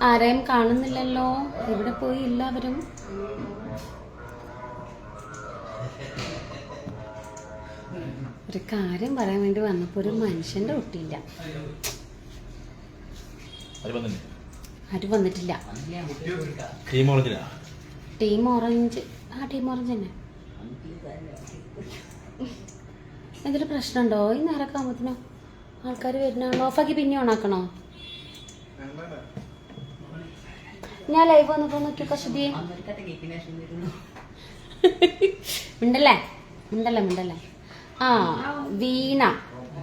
ആരെയും കാണുന്നില്ലല്ലോ, എവിടെ പോയി എല്ലാവരും? ഒരു കാര്യം പറയാൻ വേണ്ടി വന്നപ്പോ ഒരു മനുഷ്യന്റെ ഒട്ടിയില്ല. ആരും വന്നിട്ടില്ല. ടീം ഓറഞ്ച് തന്നെ. എന്തൊരു പ്രശ്നമുണ്ടോ? ഈ നേരൊക്കെ ആകുമ്പത്തിനോ ആൾക്കാർ വരുന്നാണോ? ഓഫാക്കി പിന്നെ ഓണാക്കണോ? ഞാൻ ലൈവ് വന്നപ്പോ നോക്കി കശുദി മിണ്ടല്ലേ. ആ വീണ,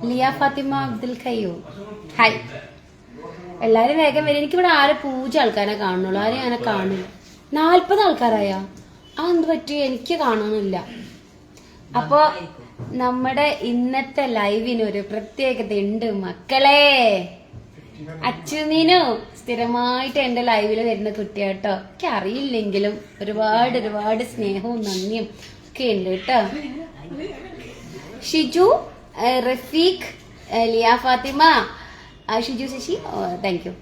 ലിയ ഫാത്തിമ, അബ്ദുൽ ഖയ്യൂം. ഹായ്, എല്ലാരും വേഗം വരും. എനിക്കിവിടെ ആരെ പൂജ ആൾക്കാരെ കാണുന്നുള്ളൂ, ആരെയും അങ്ങനെ കാണില്ല. 40 ആൾക്കാരായ എന്ത് പറ്റി? എനിക്ക് കാണുന്നില്ല. അപ്പൊ നമ്മുടെ ഇന്നത്തെ ലൈവിനൊരു പ്രത്യേകത ഉണ്ട് മക്കളെ. അച്ചുമീനു സ്ഥിരമായിട്ട് എന്റെ ലൈവില് വരുന്ന കുട്ടിയാട്ടോ. എനിക്ക് അറിയില്ലെങ്കിലും ഒരുപാട് സ്നേഹവും നന്ദിയും ഒക്കെ ഉണ്ട് കേട്ടോ. Shiju, Rafeeq, Liya Fathima, Shiju Sasi, thank you.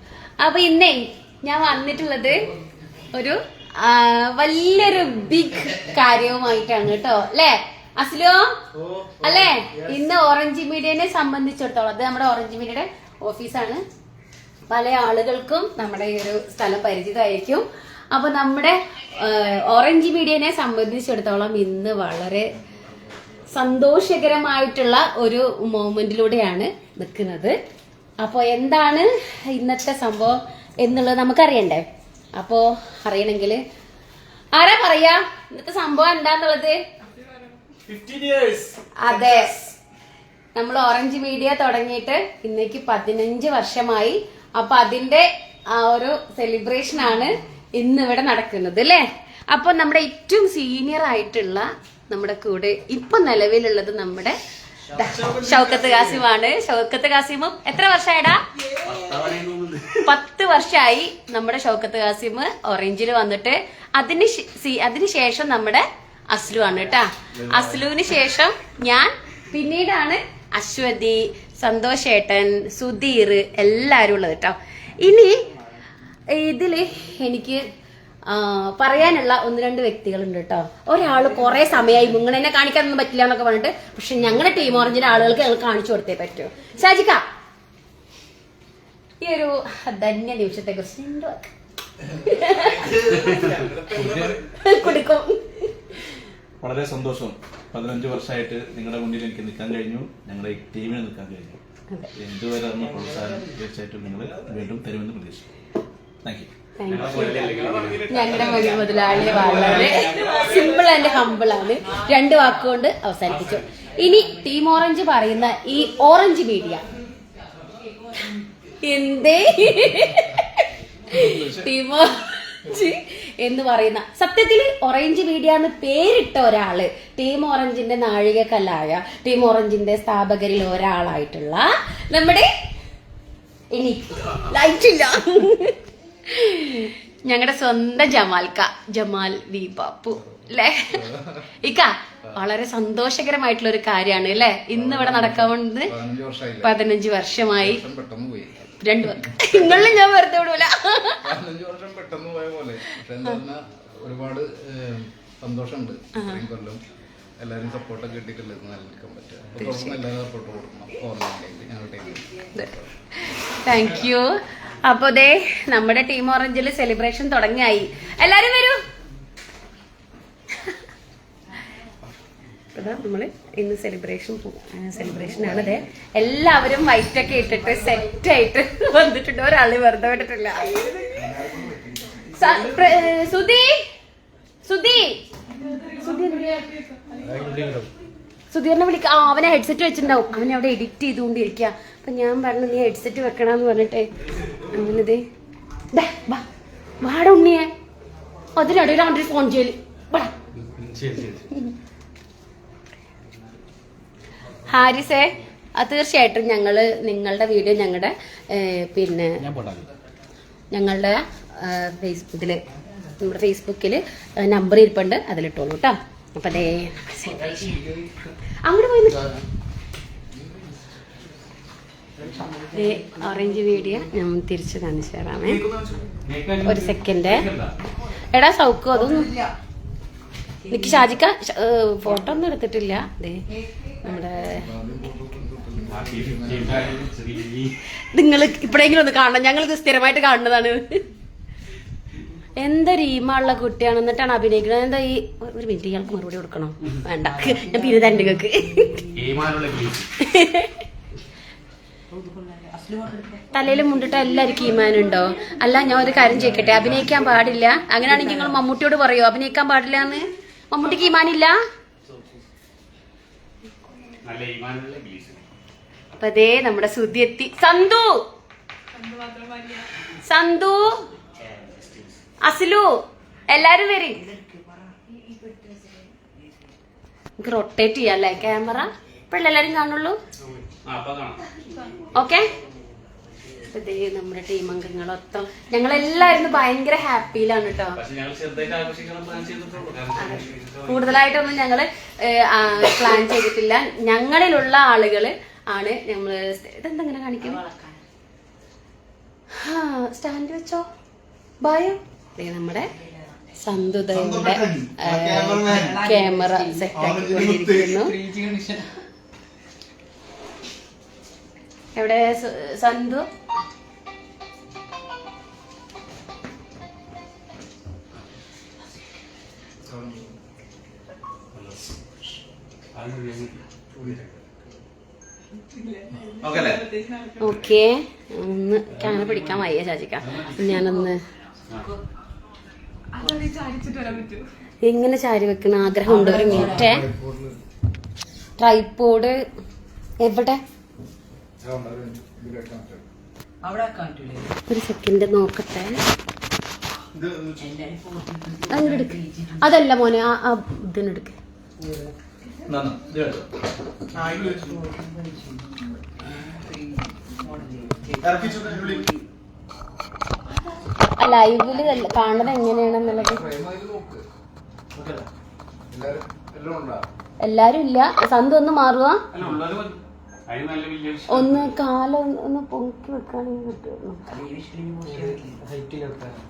അപ്പൊ ഇന്നേ ഞാൻ വന്നിട്ടുള്ളത് ഒരു വലിയൊരു ബിഗ് കാര്യവുമായിട്ടാണ് കേട്ടോ. അല്ലേ അസ്ലോ? അല്ലേ? ഇന്ന് ഓറഞ്ച് മീഡിയനെ സംബന്ധിച്ചിടത്തോളം, അത് നമ്മുടെ ഓറഞ്ച് മീഡിയയുടെ ഓഫീസാണ്. പല ആളുകൾക്കും നമ്മുടെ ഈ ഒരു സ്ഥലം പരിചിതമായിരിക്കും. അപ്പൊ നമ്മുടെ ഓറഞ്ച് മീഡിയനെ സംബന്ധിച്ചിടത്തോളം ഇന്ന് വളരെ സന്തോഷകരമായിട്ടുള്ള ഒരു മൊമെന്റിലൂടെയാണ് നിൽക്കുന്നത്. അപ്പൊ എന്താണ് ഇന്നത്തെ സംഭവം എന്നുള്ളത് നമുക്കറിയണ്ടേ? അപ്പോ അറിയണമെങ്കിൽ ആരാ പറയാ ഇന്നത്തെ സംഭവം എന്താന്നുള്ളത്? അതെ, നമ്മൾ ഓറഞ്ച് മീഡിയ തുടങ്ങിയിട്ട് ഇന്നേക്ക് 15 വർഷമായി. അപ്പൊ അതിന്റെ ആ ഒരു സെലിബ്രേഷൻ ആണ് ഇന്ന് ഇവിടെ നടക്കുന്നത് അല്ലേ? അപ്പൊ നമ്മുടെ ഏറ്റവും സീനിയർ ആയിട്ടുള്ള നമ്മുടെ കൂടെ ഇപ്പൊ നിലവിലുള്ളത് നമ്മുടെ ഷൗക്കത്ത് കാസിമാണ്. ഷൗക്കത്ത് കാസിമും എത്ര വർഷമായിടാ? 10 വർഷമായി നമ്മുടെ ഷൗക്കത്ത് കാസിം ഓറഞ്ചിൽ വന്നിട്ട്. അതിനുശേഷം നമ്മുടെ അസ്ലു ആണ് കേട്ടാ. അസ്ലുവിന് ശേഷം ഞാൻ, പിന്നീടാണ് അശ്വതി, സന്തോഷേട്ടൻ, സുധീർ, എല്ലാരും ഉള്ളത് കേട്ടോ. ഇനി ഇതില് എനിക്ക് പറയാനുള്ള 1-2 വ്യക്തികളുണ്ട് കേട്ടോ. ഒരാള് കുറെ സമയമായി മുങ്ങണെന്നെ കാണിക്കാനൊന്നും പറ്റില്ല എന്നൊക്കെ പറഞ്ഞിട്ട്, പക്ഷെ ഞങ്ങളുടെ ടീം ഓറഞ്ചിന്റെ ആളുകൾക്ക് ഞങ്ങൾ കാണിച്ചു കൊടുത്തേ പറ്റൂ. ഷാജിക്ക, ഈ ഒരു ധന്യ നിമിഷത്തെ കുറിച്ച് കൊടുക്കും. വളരെ സന്തോഷം. 15 വർഷമായിട്ട് നിങ്ങളുടെ മുന്നിൽ എനിക്ക് നിൽക്കാൻ കഴിഞ്ഞു, ഞങ്ങളുടെ ടീമിന് നിൽക്കാൻ കഴിഞ്ഞു. എന്തുവരെ അന്ന് പ്രോത്സാഹനം തീർച്ചയായിട്ടും നിങ്ങൾ വീണ്ടും തരുമെന്ന് പ്രതീക്ഷിക്കുന്നു. Thank you. ഞങ്ങളുടെ മതി മുതലാളി വളരെ സിമ്പിൾ ആൻഡ് ഹമ്പിൾ ആണ്. 2 വാക്കുകൊണ്ട് അവസാനിപ്പിച്ചു. ഇനി ടീം ഓറഞ്ച് പറയുന്ന ഈ ഓറഞ്ച് മീഡിയ എന്തേ ടീം ഓറഞ്ച് എന്ന് പറയുന്ന, സത്യത്തിൽ ഓറഞ്ച് മീഡിയ എന്ന് പേരിട്ട ഒരാള്, ടീം ഓറഞ്ചിന്റെ നാഴികക്കല്ലായ ടീം ഓറഞ്ചിന്റെ സ്ഥാപകരിൽ ഒരാളായിട്ടുള്ള നമ്മുടെ ഇനി ലൈറ്റില്ല ഞങ്ങളുടെ സ്വന്തം ജമാൽ വി ബാപ്പു അല്ലേ? ഇക്ക, വളരെ സന്തോഷകരമായിട്ടുള്ള ഒരു കാര്യമാണ് അല്ലേ ഇന്ന് ഇവിടെ നടക്കാൻ പോകുന്നത്. 15 വർഷമായി. 2 വാക്ക് നിങ്ങളിൽ ഞാൻ വെറുതെ വിടൂല. 15 വർഷം പെട്ടെന്ന് പോയ പോലെ. ഒരുപാട് സന്തോഷമുണ്ട്. കൊല്ലം എല്ലാരും സപ്പോർട്ടൊക്കെ കിട്ടിയിട്ടുള്ളത് നിൽക്കാൻ പറ്റുക. എല്ലാവരും സപ്പോർട്ട് കൊടുക്കണം. Thank you. അപ്പൊ ദേ നമ്മുടെ ടീം ഓറഞ്ചിൽ സെലിബ്രേഷൻ തുടങ്ങിയായി. എല്ലാരും വരൂ. നമ്മള് ഇന്ന് സെലിബ്രേഷനാണ്. അതെ, എല്ലാവരും വൈറ്റൊക്കെ ഇട്ടിട്ട് സെറ്റ് ആയിട്ട് വന്നിട്ടുണ്ട്. ഒരാള് വെറുതെ വിട്ടിട്ടില്ല. സുധീറിനെ വിളിക്ക. അവനെ ഹെഡ്സെറ്റ് വെച്ചിട്ടുണ്ടാവും. അവനെ അവിടെ എഡിറ്റ് ചെയ്തുകൊണ്ടിരിക്കുക. അപ്പൊ ഞാൻ പറഞ്ഞു നീ ഹെഡ്സെറ്റ് വെക്കണമെന്ന് പറഞ്ഞിട്ടേ അവനതേ വാട ഉണ്ണിയെ അതിനിടയിൽ അവൻ്റെ ഫോൺ ചെയ്യല്. ഹാരിസേ, തീർച്ചയായിട്ടും ഞങ്ങള് നിങ്ങളുടെ വീഡിയോ ഞങ്ങളുടെ പിന്നെ ഞങ്ങളുടെ നമ്മുടെ ഫേസ്ബുക്കിൽ നമ്പർ ഇരിപ്പുണ്ട്, അതിലിട്ടോളൂ കേട്ടോ. അപ്പൊ അതേ സെലിബ്രേഷൻ അങ്ങോട്ട് പോയി ഓറഞ്ച് വീഡിയോ ഞാൻ തിരിച്ചു കാണിച്ചു തരാമേ. ഒരു സെക്കൻഡ്. എടാ സൗക്കോ അതൊന്നും എനിക്ക് ഷാജിക്ക ഫോട്ടോ ഒന്നും എടുത്തിട്ടില്ല. അതെ നമ്മുടെ നിങ്ങൾ ഇപ്പോഴെങ്കിലും ഒന്ന് കാണണം, ഞങ്ങളിത് സ്ഥിരമായിട്ട് കാണുന്നതാണ്. എന്താ റീമുള്ള കുട്ടിയാണ് എന്നിട്ടാണ് അഭിനയിക്കുന്നത്. എന്താ ഈ ഒരു മിനിറ്റ് ഇയാൾക്ക് മറുപടി കൊടുക്കണം. വേണ്ട ഞാൻ പിന്നെ തരണ്ട് നിങ്ങൾക്ക്. തലയിൽ മുണ്ടിട്ട് എല്ലാവർക്കും ഈമാനുണ്ടോ? അല്ല ഞാൻ ഒരു കാര്യം ചോദിക്കട്ടെ, അഭിനയിക്കാൻ പാടില്ല അങ്ങനെയാണെങ്കിൽ നിങ്ങൾ മമ്മൂട്ടിയോട് പറയോ അഭിനയിക്കാൻ പാടില്ല എന്ന്? മമ്മൂട്ടിക്ക് ഈമാനില്ല? അപ്പൊ അതേ നമ്മുടെ സുധി എത്തി. സന്തു സന്തു അസിലു എല്ലാരും വരി. നമുക്ക് റൊട്ടേറ്റ് ചെയ്യാല്ലേ ക്യാമറ? ഇപ്പോഴല്ലേ എല്ലാരും കാണുള്ളൂ. ഓക്കെ. ഇതേ നമ്മുടെ ടീം അംഗങ്ങളൊത്തം ഞങ്ങളെല്ലാരും ഭയങ്കര ഹാപ്പിയിലാണ് കേട്ടോ. കൂടുതലായിട്ടൊന്നും ഞങ്ങള് പ്ലാൻ ചെയ്തിട്ടില്ല. ഞങ്ങളിലുള്ള ആളുകള് ആണ് നമ്മള്. ഇതെന്തെങ്ങനെ കാണിക്കും? സ്റ്റാൻഡ് വെച്ചോ ഭയോ. നമ്മുടെ സന്തുതയുടെ ക്യാമറ സെറ്റാക്കിക്കൊണ്ടിരിക്കുന്നു. എവിടെ സന്തു? ഓക്കെ. ഒന്ന് ക്യാമറ പിടിക്കാൻ വയ്യ ഷാജിക്ക. ഞാനൊന്ന് എങ്ങനെ ചാരി വെക്കുന്ന ആഗ്രഹമുണ്ട്. ഒരു മിനിറ്റ്. ട്രൈപോഡ് എവിടെ? ഒരു സെക്കൻഡ് നോക്കട്ടെ. അങ്ങനെ എടുക്ക്. അതല്ല മോനെ ആ ഇതിനെടുക്ക്. ലൈവില് കാണുന്നത് എങ്ങനെയാണെന്നുള്ളത് എല്ലാരും ഇല്ല. സന്തു ഒന്ന് മാറുക. ഒന്ന് കാലം ഒന്ന് പൊക്കി വെക്കുകയാണെങ്കിൽ കിട്ടുമല്ലോ.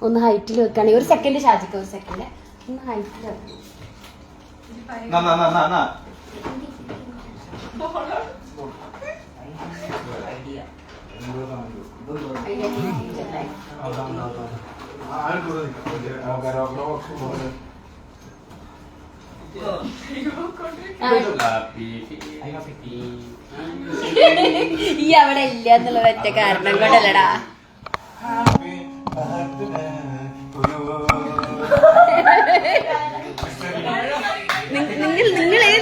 ഒന്ന് ഹൈറ്റിൽ വെക്കുകയാണെങ്കിൽ. ഒരു സെക്കൻഡ് ഷാജിക്ക, ഒരു സെക്കൻഡ്. ഒന്ന് ഹൈറ്റിൽ വെക്കണം. ഈ അവിടെ ഇല്ല എന്നുള്ള ഒറ്റ കാരണം കൊണ്ടല്ലടാ.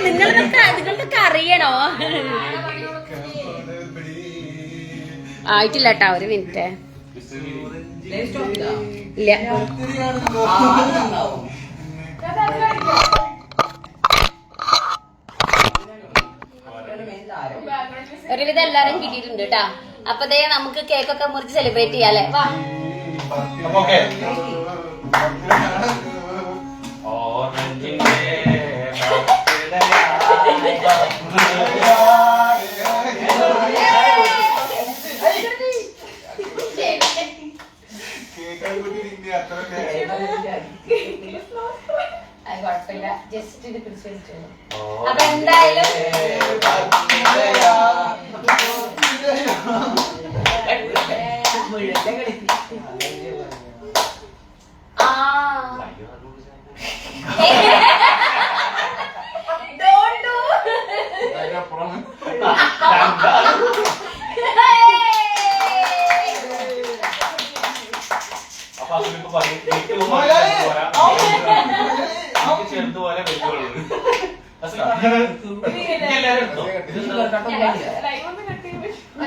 നിങ്ങൾക്കൊക്കെ അറിയണോ? ആയിട്ടില്ല കേട്ടാ. ഒരു മിനിറ്റ്. ഇല്ല ഒരുവിധം എല്ലാരും കിട്ടിയിട്ടുണ്ട് കേട്ടാ. അപ്പൊ ദേ നമുക്ക് കേക്കൊക്കെ മുറിച്ച് സെലിബ്രേറ്റ് ചെയ്യാല്ലേ. വാ. കുഴപ്പമില്ല, ജസ്റ്റ് ഇത് പിടിച്ചു വെച്ചോളൂ. അപ്പൊ എന്തായാലും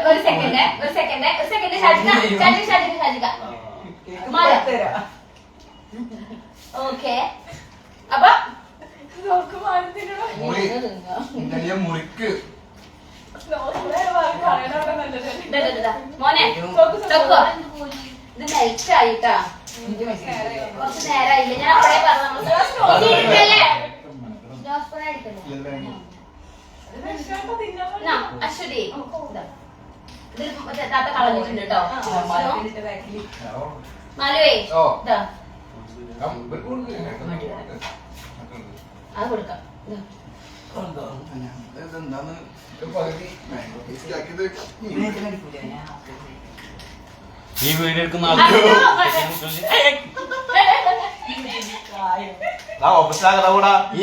ഒരു സെക്കൻഡ് ഷാജിക. ഓക്കെ. അപ്പൊ മോനെ ഇത് നൈറ്റ് ആയിട്ടാ. കുറച്ച് നേരമായില്ല. ഞാൻ അപ്പഴേ പറഞ്ഞു അശ്വതി ഇതിൽ താത്ത കളഞ്ഞിട്ടുണ്ട് കേട്ടോ. മാലുവേ അത് കൊടുക്കാം. ഈ വീഡിയോ എടുക്കുന്ന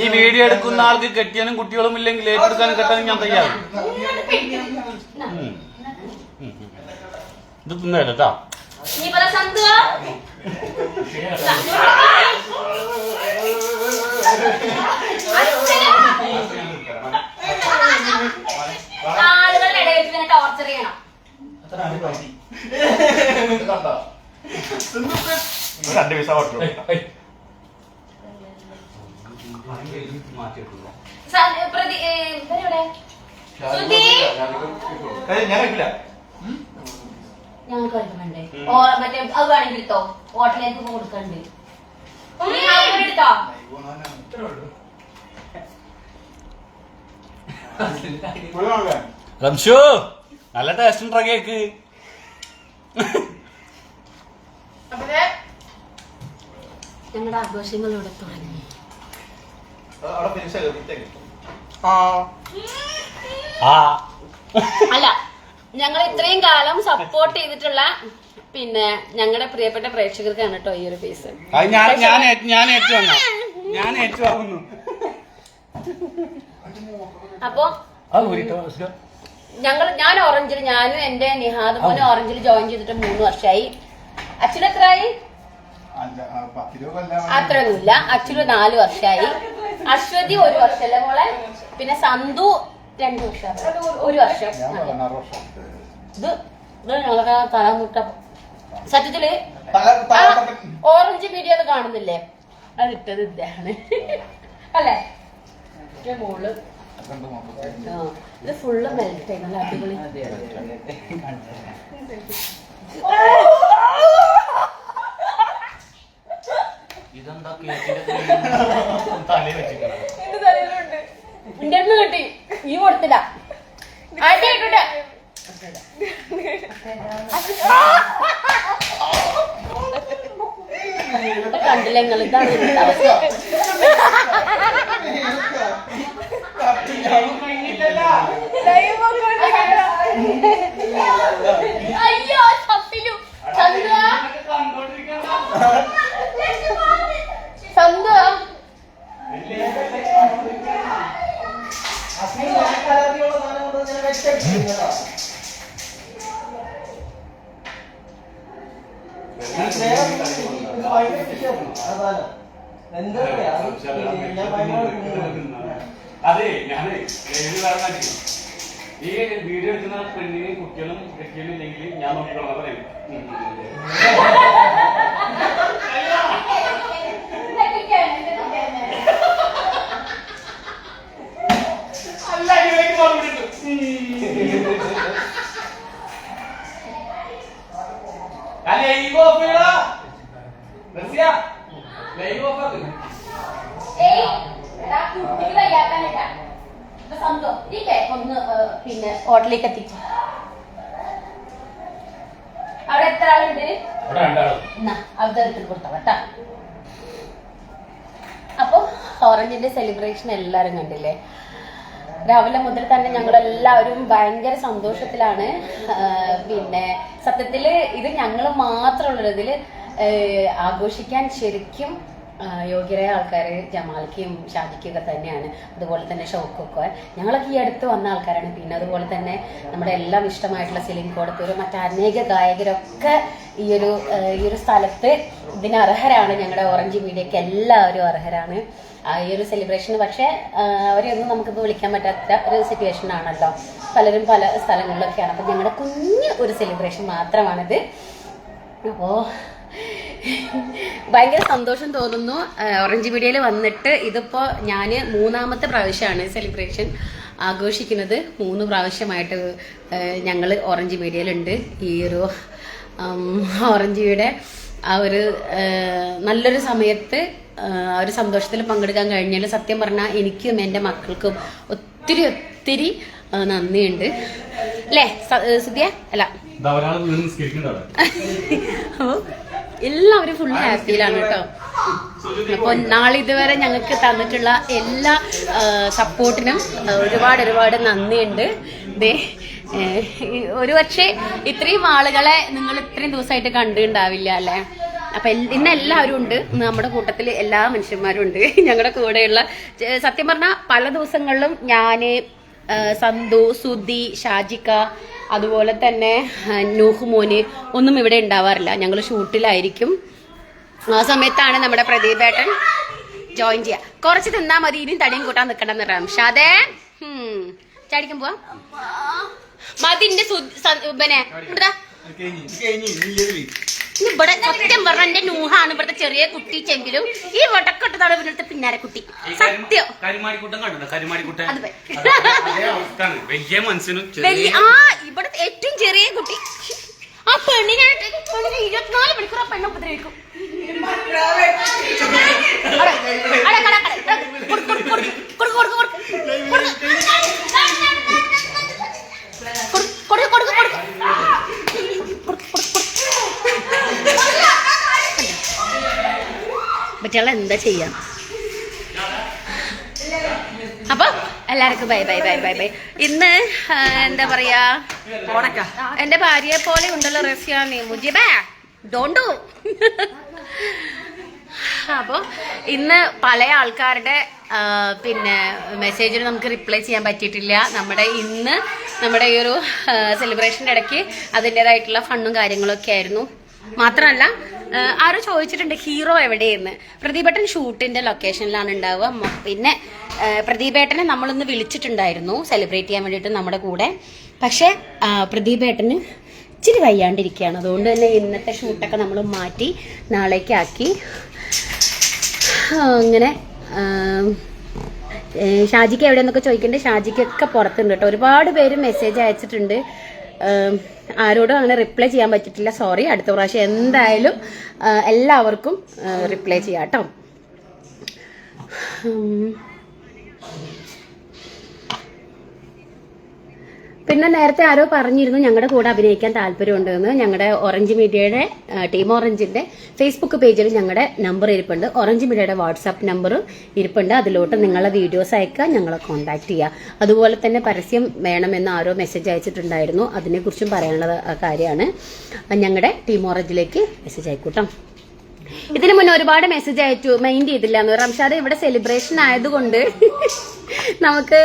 ഈ വീഡിയോ എടുക്കുന്ന ആൾക്ക് കെട്ടിയാനും കുട്ടികളും ഇല്ലെങ്കിൽ ഏറ്റെടുക്കാനും കെട്ടാനും ഞാൻ തയ്യാറ്. ഇത് തിന്നല്ലോ കേട്ടോ. ആളുകളുടെ ഇടയിൽ ടോർച്ചർ ചെയ്യണം. രണ്ട് പൈസ ഓട്ടോ ഞാനില്ല. ഞങ്ങൾക്ക് കഴിക്കണ്ടേ മറ്റേ അത് വേണമെങ്കിൽ എടുത്തോ. ഹോട്ടലിലേക്ക് കൊടുക്കണ്ട് എടുത്തോ. റംഷു നല്ല ടേസ്റ്റ് ഉണ്ടോ കേക്ക്? ഞങ്ങളുടെ ആഘോഷങ്ങളിലൂടെ തുടങ്ങി. അല്ല, ഞങ്ങൾ ഇത്രയും കാലം സപ്പോർട്ട് ചെയ്തിട്ടുള്ള പിന്നെ ഞങ്ങളുടെ പ്രിയപ്പെട്ട പ്രേക്ഷകർക്കാണ് കേട്ടോ ഈ ഒരു പീസ്. അപ്പൊ ഞാൻ ഓറഞ്ചിൽ, ഞാനും എന്റെ നിഹാദ് മോനും ഓറഞ്ചിൽ ജോയിൻ ചെയ്തിട്ട് 3 വർഷമായി. അച്ഛന് എത്രയായി? അത്രയൊന്നുമില്ല. അച്ഛന് 4 വർഷമായി. അശ്വതി 1 വർഷമല്ലേ മോളെ? പിന്നെ സന്തു 2 വർഷം, 1 വർഷം. ഇത് ഞങ്ങളൊക്കെ തലമുട്ട സത്യത്തില് ഓറഞ്ച് വീഡിയോ കാണുന്നില്ലേ, അതിട്ടത് ഇതാണ് അല്ലേ മോള്. ഇത് ഫുള്ള് മെൽറ്റ് ആയി, നല്ല അടിപൊളി. ഇതെന്താ എന്റെ അടുത്ത് കിട്ടി, ഈ കൊടുത്തില്ല. അടിയിട്ടുണ്ട്. കണ്ടില്ല നിങ്ങൾ, ഇതാണ് അവസ്ഥ. അയ്യോ തപ്പിലു ചന്ത ചന്ത അതെ ഞാന് ഈ വീഡിയോ എടുക്കുന്ന പെണ്ണിനെയും കുട്ടികളും കെട്ടിയാലും ഇല്ലെങ്കിൽ ഞാൻ നോക്കിക്കോളാം പറയാം. പിന്നെ ഹോട്ടലിലേക്ക് എത്തിച്ചു. അവിടെ എത്ര ആളുണ്ട്? അവിടെ എടുത്തിട്ട് കൊടുത്താ കേട്ടാ. അപ്പൊ ഓറഞ്ചിന്റെ സെലിബ്രേഷൻ എല്ലാരും കണ്ടില്ലേ? രാവിലെ മുതൽ തന്നെ ഞങ്ങളെല്ലാവരും ഭയങ്കര സന്തോഷത്തിലാണ്. പിന്നെ സത്യത്തില് ഇത് ഞങ്ങൾ മാത്രമുള്ളത്. ഇതില് ആഘോഷിക്കാൻ ശരിക്കും യോഗ്യരായ ആൾക്കാർ ജമാൽക്കും ഷാജിക്കും ഒക്കെ തന്നെയാണ്. അതുപോലെ തന്നെ ഷൗക്കൊക്കെ ഞങ്ങളൊക്കെ ഈ അടുത്ത് വന്ന ആൾക്കാരാണ്. പിന്നെ അതുപോലെ തന്നെ നമ്മുടെ എല്ലാം ഇഷ്ടമായിട്ടുള്ള സെലിം കോടത്തൂർ, മറ്റനേക ഗായകരൊക്കെ ഈ ഒരു സ്ഥലത്ത് ഇതിന് അർഹരാണ്. ഞങ്ങളുടെ ഓറഞ്ച് മീഡിയക്ക് എല്ലാവരും അർഹരാണ് ഈ ഒരു സെലിബ്രേഷന്. പക്ഷേ അവരെയൊന്നും നമുക്കിപ്പോൾ വിളിക്കാൻ പറ്റാത്ത ഒരു സിറ്റുവേഷൻ ആണല്ലോ, പലരും പല സ്ഥലങ്ങളിലൊക്കെയാണ്. അപ്പം ഞങ്ങളുടെ കുഞ്ഞ് ഒരു സെലിബ്രേഷൻ മാത്രമാണിത്. അപ്പോൾ ഭയങ്കര സന്തോഷം തോന്നുന്നു ഓറഞ്ച് മീഡിയയിൽ വന്നിട്ട്. ഇതിപ്പോൾ ഞാൻ 3ാമത്തെ പ്രാവശ്യമാണ് സെലിബ്രേഷൻ ആഘോഷിക്കുന്നത്. 3 പ്രാവശ്യമായിട്ട് ഞങ്ങൾ ഓറഞ്ച് മീഡിയയിലുണ്ട്. ഈ ഒരു ഓറഞ്ച് മീഡിയ ആ ഒരു നല്ലൊരു സമയത്ത് ആ ഒരു സന്തോഷത്തിൽ പങ്കെടുക്കാൻ കഴിഞ്ഞാൽ സത്യം പറഞ്ഞാൽ എനിക്കും എൻ്റെ മക്കൾക്കും ഒത്തിരി ഒത്തിരി നന്ദിയുണ്ട് അല്ലേ സുധിയ? അല്ല അപ്പോൾ എല്ലാവരും ഫുൾ ഹാപ്പിയിലാണ് കേട്ടോ. അപ്പോൾ നാളിതുവരെ ഞങ്ങൾക്ക് തന്നിട്ടുള്ള എല്ലാ സപ്പോർട്ടിനും ഒരുപാട് നന്ദിയുണ്ട്. ദേ ഒരു പക്ഷേ ഇത്രയും ആളുകളെ നിങ്ങൾ ഇത്രയും ദിവസമായിട്ട് കണ്ടിട്ടുണ്ടാവില്ല അല്ലേ? അപ്പൊ ഇന്ന് എല്ലാവരും ഉണ്ട്, നമ്മുടെ കൂട്ടത്തിൽ എല്ലാ മനുഷ്യന്മാരും ഉണ്ട് ഞങ്ങളുടെ കൂടെയുള്ള. സത്യം പറഞ്ഞാൽ പല ദിവസങ്ങളിലും ഞാന്, സന്തു, സുധി, ഷാജിക്ക, അതുപോലെ തന്നെ നൂഹ് മോന് ഒന്നും ഇവിടെ ഉണ്ടാവാറില്ല. ഞങ്ങൾ ഷൂട്ടിലായിരിക്കും. ആ സമയത്താണ് നമ്മുടെ പ്രദീപേട്ടൻ ജോയിൻ ചെയ്യുക. കുറച്ച് തിന്നാ മതി, ഇനിയും തടിയും കൂട്ടാൻ നിൽക്കണം എന്ന് പറയാം. ഷാദേ ചാടിക്കാൻ പോവാ മതിന്റെ പിന്നെ ഇവിടെ സത്യം പറഞ്ഞ എന്റെ നൂഹാണ് ഇവിടുത്തെ ചെറിയ കുട്ടി ചെങ്കിലും ഈ വടക്കെട്ടതാണ് ഇവിടുത്തെ പിന്നാരെ കുട്ടി. സത്യം ഇവിടുത്തെ ഏറ്റവും ചെറിയ കുട്ടി. ആ പെണ്ണിനെ 24 മണിക്കൂർ ആ പെണ്ണെ ഉപദ്രവിക്കും. പറ്റുള്ള എന്താ ചെയ്യാം. അപ്പൊ എല്ലാവർക്കും bye bye bye bye bye. ഇന്ന് എന്താ പറയാ, എന്റെ ഭാര്യയെ പോലെ ഉണ്ടല്ലോ റസിയാനി മുജിബേ ഡോണ്ടു. അപ്പോൾ ഇന്ന് പല ആൾക്കാരുടെ പിന്നെ മെസ്സേജിന് നമുക്ക് റിപ്ലൈ ചെയ്യാൻ പറ്റിയിട്ടില്ല. നമ്മുടെ ഈ ഒരു സെലിബ്രേഷൻ്റെ ഇടയ്ക്ക് അതിൻ്റെതായിട്ടുള്ള ഫണ്ണും കാര്യങ്ങളൊക്കെ ആയിരുന്നു. മാത്രമല്ല ആരോ ചോദിച്ചിട്ടുണ്ട് ഹീറോ എവിടെയെന്ന്. പ്രദീപേട്ടൻ ഷൂട്ടിന്റെ ലൊക്കേഷനിലാണ് ഉണ്ടാവുക. പിന്നെ പ്രദീപേട്ടനെ നമ്മളൊന്ന് വിളിച്ചിട്ടുണ്ടായിരുന്നു സെലിബ്രേറ്റ് ചെയ്യാൻ വേണ്ടിയിട്ട് നമ്മുടെ കൂടെ. പക്ഷെ പ്രദീപേട്ടന് ഇച്ചിരി വയ്യാണ്ടിരിക്കുകയാണ്. അതുകൊണ്ട് തന്നെ ഇന്നത്തെ ഷൂട്ടൊക്കെ നമ്മൾ മാറ്റി നാളേക്കാക്കി. അങ്ങനെ ഷാജിക്ക് എവിടെയെന്നൊക്കെ ചോദിക്കണ്ടേ, ഷാജിക്കൊക്കെ പുറത്തുണ്ട് കേട്ടോ. ഒരുപാട് പേര് മെസ്സേജ് അയച്ചിട്ടുണ്ട്. ആരോടും അങ്ങനെ റിപ്ലൈ ചെയ്യാൻ പറ്റിയിട്ടില്ല, സോറി. അടുത്ത പ്രാവശ്യം എന്തായാലും എല്ലാവർക്കും റിപ്ലൈ ചെയ്യാം കേട്ടോ. പിന്നെ നേരത്തെ ആരോ പറഞ്ഞിരുന്നു ഞങ്ങളുടെ കൂടെ അഭിനയിക്കാൻ താല്പര്യമുണ്ടെന്ന്. ഞങ്ങളുടെ ഓറഞ്ച് മീഡിയയുടെ ടീം ഓറഞ്ചിന്റെ ഫേസ്ബുക്ക് പേജിൽ ഞങ്ങളുടെ നമ്പർ ഇരിപ്പുണ്ട്, ഓറഞ്ച് മീഡിയയുടെ വാട്സാപ്പ് നമ്പർ ഇരിപ്പുണ്ട്. അതിലോട്ട് നിങ്ങളെ വീഡിയോസ് അയക്കുക, ഞങ്ങളെ കോൺടാക്ട് ചെയ്യുക. അതുപോലെ തന്നെ പരസ്യം വേണമെന്ന് ആരോ മെസ്സേജ് അയച്ചിട്ടുണ്ടായിരുന്നു, അതിനെക്കുറിച്ചും പറയാനുള്ള കാര്യമാണ്. ഞങ്ങളുടെ ടീം ഓറഞ്ചിലേക്ക് മെസ്സേജ് അയക്കൂട്ടോ. ഇതിനു മുന്നേ ഒരുപാട് മെസ്സേജ് അയച്ചു, മൈൻഡ് ചെയ്തില്ല എന്ന്. റംഷാദ് ഇവിടെ സെലിബ്രേഷൻ ആയതുകൊണ്ട് നമുക്ക്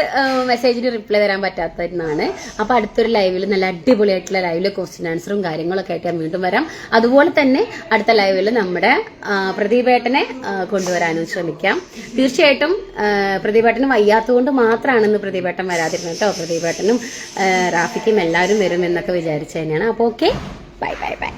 മെസ്സേജിന് റിപ്ലൈ തരാൻ പറ്റാത്തതാണ്. അപ്പൊ അടുത്തൊരു ലൈവിൽ നല്ല അടിപൊളിയായിട്ടുള്ള ലൈവില് ക്വസ്റ്റ്യൻ ആൻസറും കാര്യങ്ങളൊക്കെ ആയിട്ട് ഞാൻ വീണ്ടും വരാം. അതുപോലെ തന്നെ അടുത്ത ലൈവിൽ നമ്മുടെ പ്രദീപേട്ടനെ കൊണ്ടുവരാനും ശ്രമിക്കാം. തീർച്ചയായിട്ടും പ്രദീപേട്ടന് വയ്യാത്തതുകൊണ്ട് മാത്രമാണ് ഇന്ന് പ്രദീപേട്ടൻ വരാതിരുന്നത് കേട്ടോ. പ്രദീപേട്ടനും റാഫിക്കും എല്ലാവരും വരും എന്നൊക്കെ വിചാരിച്ചു തന്നെയാണ്. അപ്പോൾ ഓക്കെ, ബൈ ബൈ ബൈ.